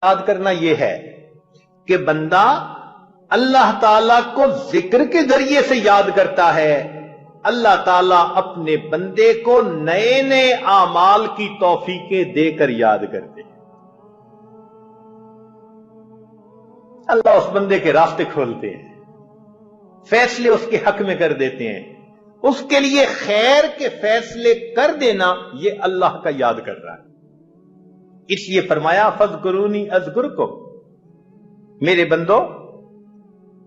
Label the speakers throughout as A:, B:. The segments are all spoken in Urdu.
A: یاد کرنا یہ ہے کہ بندہ اللہ تعالیٰ کو ذکر کے ذریعے سے یاد کرتا ہے، اللہ تعالیٰ اپنے بندے کو نئے نئے اعمال کی توفیقیں دے کر یاد کرتے ہیں۔ اللہ اس بندے کے راستے کھولتے ہیں، فیصلے اس کے حق میں کر دیتے ہیں، اس کے لیے خیر کے فیصلے کر دینا یہ اللہ کا یاد کر رہا ہے۔ اس لیے فرمایا فاذکرونی اذکرکم، میرے بندو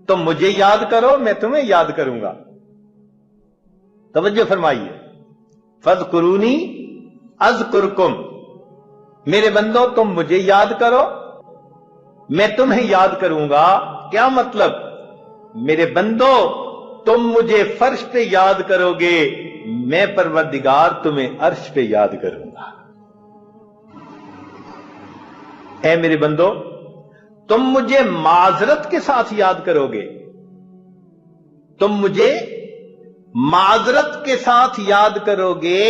A: تم مجھے یاد کرو میں تمہیں یاد کروں گا۔ توجہ فرمائیے، فاذکرونی اذکرکم، میرے بندو تم مجھے یاد کرو میں تمہیں یاد کروں گا۔ کیا مطلب؟ میرے بندو تم مجھے فرش پہ یاد کرو گے، میں پروردگار تمہیں عرش پہ یاد کروں گا۔ اے میرے بندو تم مجھے معذرت کے ساتھ یاد کرو گے، تم مجھے معذرت کے ساتھ یاد کرو گے،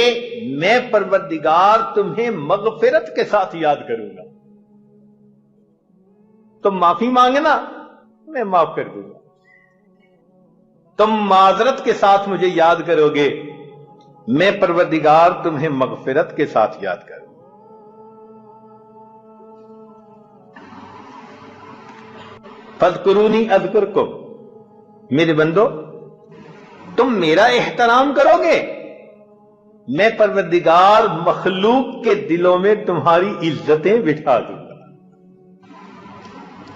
A: میں پروردگار تمہیں مغفرت کے ساتھ یاد کروں گا۔ تم معافی مانگنا میں معاف کر دوں گا، تم معذرت کے ساتھ مجھے یاد کرو گے، میں پروردگار تمہیں مغفرت کے ساتھ یاد کروں گا۔ فاذکرونی اذکرکم، میرے بندو تم میرا احترام کرو گے، میں پروردگار مخلوق کے دلوں میں تمہاری عزتیں بٹھا دوں گا۔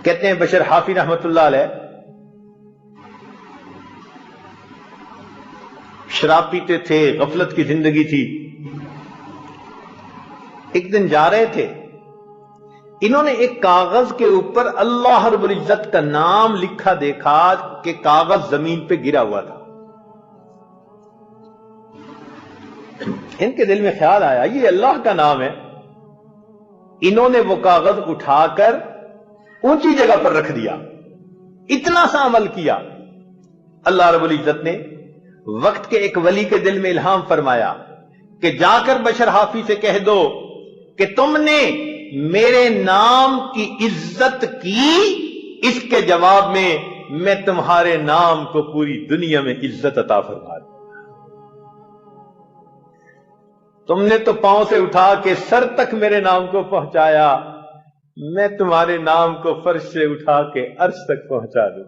A: کہتے ہیں بشر حافی رحمت اللہ علیہ شراب پیتے تھے، غفلت کی زندگی تھی۔ ایک دن جا رہے تھے، انہوں نے ایک کاغذ کے اوپر اللہ رب العزت کا نام لکھا دیکھا کہ کاغذ زمین پہ گرا ہوا تھا۔ ان کے دل میں خیال آیا یہ اللہ کا نام ہے۔ انہوں نے وہ کاغذ اٹھا کر اونچی جگہ پر رکھ دیا، اتنا سا عمل کیا۔ اللہ رب العزت نے وقت کے ایک ولی کے دل میں الہام فرمایا کہ جا کر بشر حافی سے کہہ دو کہ تم نے میرے نام کی عزت کی، اس کے جواب میں میں تمہارے نام کو پوری دنیا میں عزت عطا فرما دوں۔ تم نے تو پاؤں سے اٹھا کے سر تک میرے نام کو پہنچایا، میں تمہارے نام کو فرش سے اٹھا کے عرش تک پہنچا دوں۔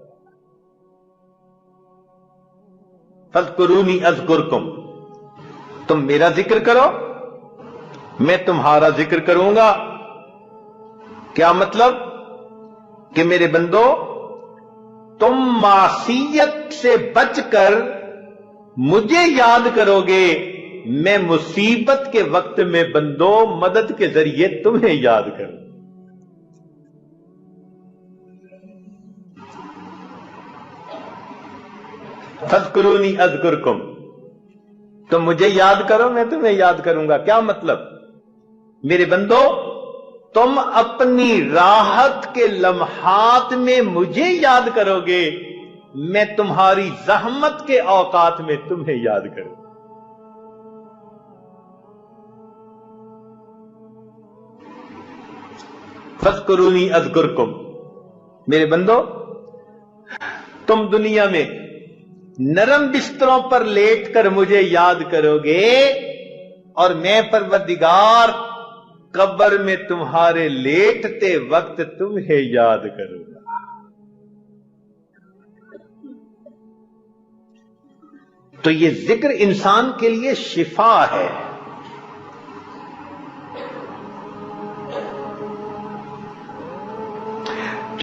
A: فاذکرونی اذکرکم، تم میرا ذکر کرو میں تمہارا ذکر کروں گا۔ کیا مطلب؟ کہ میرے بندو تم معصیت سے بچ کر مجھے یاد کرو گے، میں مصیبت کے وقت میں بندو مدد کے ذریعے تمہیں یاد کروں۔ فاذکرونی اذکرکم، تم مجھے یاد کرو میں تمہیں یاد کروں گا۔ کیا مطلب؟ میرے بندو تم اپنی راحت کے لمحات میں مجھے یاد کرو گے، میں تمہاری زحمت کے اوقات میں تمہیں یاد کروں۔ فاذکرونی اذکرکم، میرے بندو تم دنیا میں نرم بستروں پر لیٹ کر مجھے یاد کرو گے، اور میں پروردگار قبر میں تمہارے لیٹتے وقت تمہیں یاد کروں گا۔ تو یہ ذکر انسان کے لیے شفا ہے۔